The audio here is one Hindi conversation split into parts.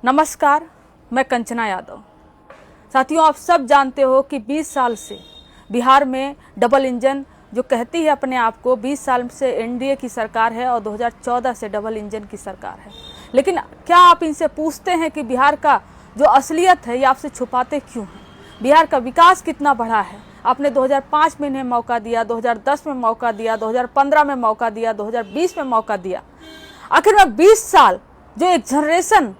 नमस्कार, मैं कंचना यादव। साथियों, आप सब जानते हो कि 20 साल से बिहार में डबल इंजन जो कहती है अपने आप को, 20 साल से एनडीए की सरकार है और 2014 से डबल इंजन की सरकार है। लेकिन क्या आप इनसे पूछते हैं कि बिहार का जो असलियत है ये आपसे छुपाते क्यों हैं? बिहार का विकास कितना बढ़ा है? आपने 2005 में इन्हें मौका दिया, 2010 में मौका दिया, 2015 में मौका दिया, 2020 में मौका दिया। आखिर में 20 साल जो एक जनरेशन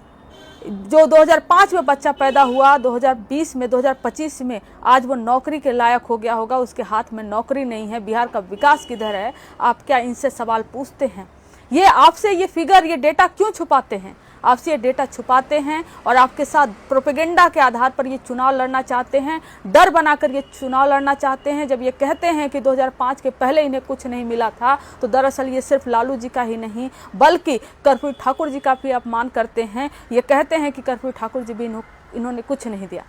जो 2005 में बच्चा पैदा हुआ, 2020 में 2025 में आज वो नौकरी के लायक हो गया होगा, उसके हाथ में नौकरी नहीं है। बिहार का विकास किधर है? आप क्या इनसे सवाल पूछते हैं? ये आपसे ये फिगर, ये डेटा क्यों छुपाते हैं? आपसे ये डेटा छुपाते हैं और आपके साथ प्रोपेगेंडा के आधार पर ये चुनाव लड़ना चाहते हैं, डर बनाकर ये चुनाव लड़ना चाहते हैं। जब ये कहते हैं कि 2005 के पहले इन्हें कुछ नहीं मिला था, तो दरअसल ये सिर्फ लालू जी का ही नहीं बल्कि कर्पूरी ठाकुर जी का भी अपमान करते हैं। ये कहते हैं कि कर्पूरी ठाकुर जी भी इन्होंने कुछ नहीं दिया।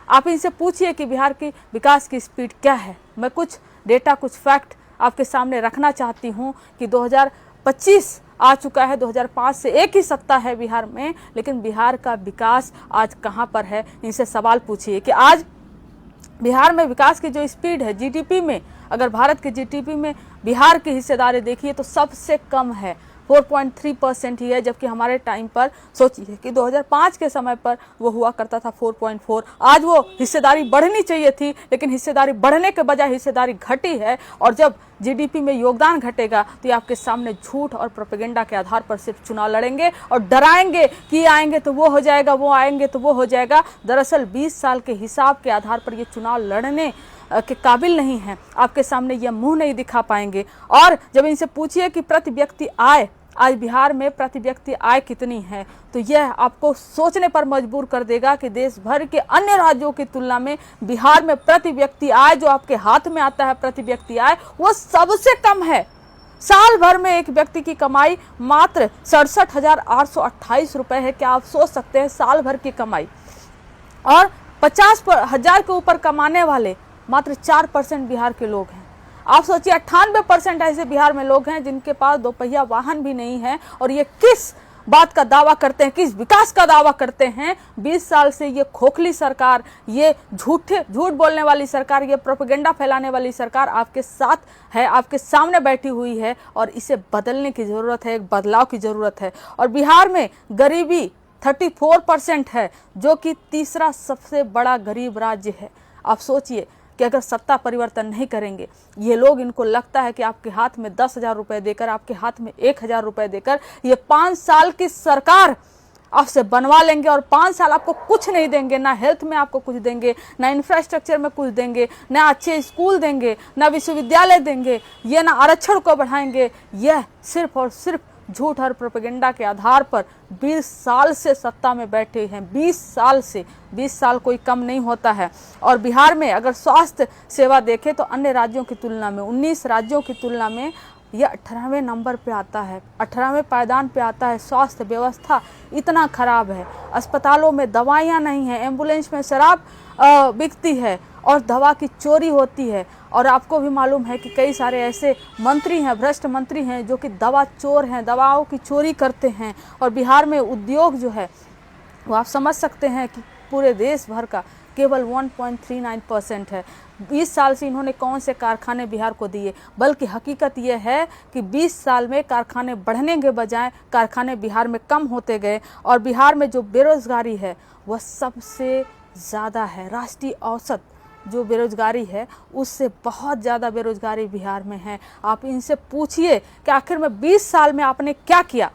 आप इनसे पूछिए कि बिहार की विकास की स्पीड क्या है। मैं कुछ डेटा, कुछ फैक्ट आपके सामने रखना चाहती हूँ कि 2025 आ चुका है, 2005 से एक ही सत्ता है बिहार में, लेकिन बिहार का विकास आज कहां पर है? इनसे सवाल पूछिए कि आज बिहार में विकास की जो स्पीड है, जीडीपी में, अगर भारत के जीडीपी में बिहार की हिस्सेदारी देखिए तो सबसे कम है, 4.3% ही है। जबकि हमारे टाइम पर सोचिए कि 2005 के समय पर वो हुआ करता था 4.4। आज वो हिस्सेदारी बढ़नी चाहिए थी, लेकिन हिस्सेदारी बढ़ने के बजाय हिस्सेदारी घटी है। और जब जीडीपी में योगदान घटेगा तो ये आपके सामने झूठ और प्रोपेगेंडा के आधार पर सिर्फ चुनाव लड़ेंगे और डराएंगे कि आएंगे तो वो हो जाएगा, वो आएंगे तो वो हो जाएगा। दरअसल 20 साल के हिसाब के आधार पर ये चुनाव लड़ने के काबिल नहीं है, आपके सामने ये मुंह नहीं दिखा पाएंगे। और जब इनसे पूछिए कि प्रति व्यक्ति आय, आज बिहार में प्रति व्यक्ति आय कितनी है, तो यह आपको सोचने पर मजबूर कर देगा कि देश भर के अन्य राज्यों की तुलना में बिहार में प्रति व्यक्ति आय, जो आपके हाथ में आता है प्रति व्यक्ति आय, वो सबसे कम है। साल भर में एक व्यक्ति की कमाई मात्र 67,828 रुपए है। क्या आप सोच सकते हैं? साल भर की कमाई। और 50,000 के ऊपर कमाने वाले मात्र 4% बिहार के लोग हैं। आप सोचिए, 98% ऐसे बिहार में लोग हैं जिनके पास दोपहिया वाहन भी नहीं है। और ये किस बात का दावा करते हैं, किस विकास का दावा करते हैं? 20 साल से ये खोखली सरकार, ये झूठ बोलने वाली सरकार, ये प्रोपेगेंडा फैलाने वाली सरकार आपके साथ है, आपके सामने बैठी हुई है। और इसे बदलने की जरूरत है, एक बदलाव की जरूरत है। और बिहार में गरीबी 34% है, जो कि तीसरा सबसे बड़ा गरीब राज्य है। आप सोचिए कि अगर सत्ता परिवर्तन नहीं करेंगे, ये लोग, इनको लगता है कि आपके हाथ में 10,000 रुपए देकर, आपके हाथ में 1,000 रुपए देकर ये 5 साल की सरकार आपसे बनवा लेंगे। और 5 साल आपको कुछ नहीं देंगे, ना हेल्थ में आपको कुछ देंगे, ना इंफ्रास्ट्रक्चर में कुछ देंगे, ना अच्छे स्कूल देंगे, ना विश्वविद्यालय देंगे, ये ना आरक्षण को बढ़ाएंगे। यह सिर्फ और सिर्फ झूठ और प्रोपेगेंडा के आधार पर 20 साल से सत्ता में बैठे हैं। 20 साल से, 20 साल कोई कम नहीं होता है। और बिहार में अगर स्वास्थ्य सेवा देखें तो अन्य राज्यों की तुलना में, 19 राज्यों की तुलना में यह 18वें नंबर पे आता है, 18वें पायदान पे आता है। स्वास्थ्य व्यवस्था इतना खराब है, अस्पतालों में दवाइयाँ नहीं हैं, एम्बुलेंस में शराब बिकती है और दवा की चोरी होती है। और आपको भी मालूम है कि कई सारे ऐसे मंत्री हैं, भ्रष्ट मंत्री हैं, जो कि दवा चोर हैं, दवाओं की चोरी करते हैं। और बिहार में उद्योग जो है वो आप समझ सकते हैं कि पूरे देश भर का केवल 1.39% है। 20 साल से इन्होंने कौन से कारखाने बिहार को दिए? बल्कि हकीकत यह है कि 20 साल में कारखाने बढ़ने के बजाय कारखाने बिहार में कम होते गए। और बिहार में जो बेरोजगारी है वह सबसे ज़्यादा है। राष्ट्रीय औसत जो बेरोजगारी है उससे बहुत ज़्यादा बेरोजगारी बिहार में है। आप इनसे पूछिए कि आखिर में 20 साल में आपने क्या किया?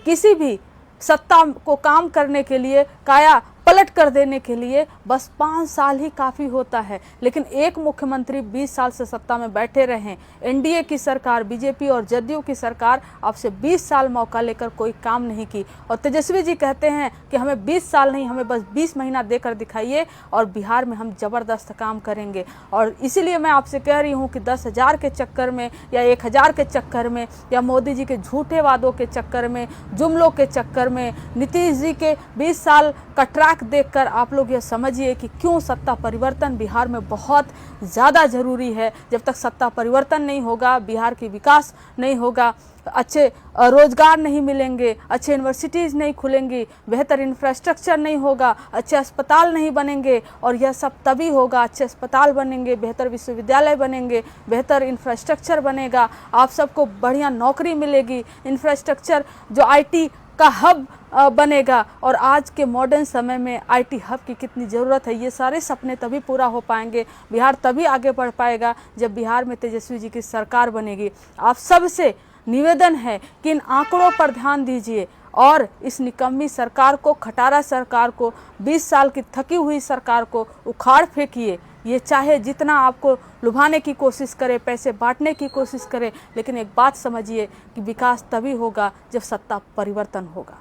किसी भी सत्ता को काम करने के लिए, काया पलट कर देने के लिए बस 5 साल ही काफ़ी होता है। लेकिन एक मुख्यमंत्री 20 साल से सत्ता में बैठे रहे। एनडीए की सरकार, बीजेपी और जदयू की सरकार आपसे 20 साल मौका लेकर कोई काम नहीं की। और तेजस्वी जी कहते हैं कि हमें 20 साल नहीं, हमें बस 20 महीना देकर दिखाइए और बिहार में हम ज़बरदस्त काम करेंगे। और इसीलिए मैं आपसे कह रही हूँ कि 10,000 के चक्कर में या 1,000 के चक्कर में या मोदी जी के झूठे वादों के चक्कर में, जुमलों के चक्कर में, नीतीश जी के 20 साल का ट्रैक आंख देखकर आप लोग यह समझिए कि क्यों सत्ता परिवर्तन बिहार में बहुत ज़्यादा ज़रूरी है। जब तक सत्ता परिवर्तन नहीं होगा, बिहार की विकास नहीं होगा, अच्छे रोजगार नहीं मिलेंगे, अच्छे यूनिवर्सिटीज़ नहीं खुलेंगी, बेहतर इंफ्रास्ट्रक्चर नहीं होगा, अच्छे अस्पताल नहीं बनेंगे। और यह सब तभी होगा, अच्छे अस्पताल बनेंगे, बेहतर विश्वविद्यालय बनेंगे, बेहतर इंफ्रास्ट्रक्चर बनेगा, आप सबको बढ़िया नौकरी मिलेगी, इंफ्रास्ट्रक्चर जो आईटी का हब बनेगा। और आज के मॉडर्न समय में आईटी हब की कितनी ज़रूरत है, ये सारे सपने तभी पूरा हो पाएंगे, बिहार तभी आगे बढ़ पाएगा जब बिहार में तेजस्वी जी की सरकार बनेगी। आप सबसे निवेदन है कि इन आंकड़ों पर ध्यान दीजिए और इस निकम्मी सरकार को, खटारा सरकार को, 20 साल की थकी हुई सरकार को उखाड़ फेंकिए। ये चाहे जितना आपको लुभाने की कोशिश करे, पैसे बांटने की कोशिश करे, लेकिन एक बात समझिए कि विकास तभी होगा जब सत्ता परिवर्तन होगा।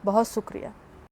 बहुत शुक्रिया।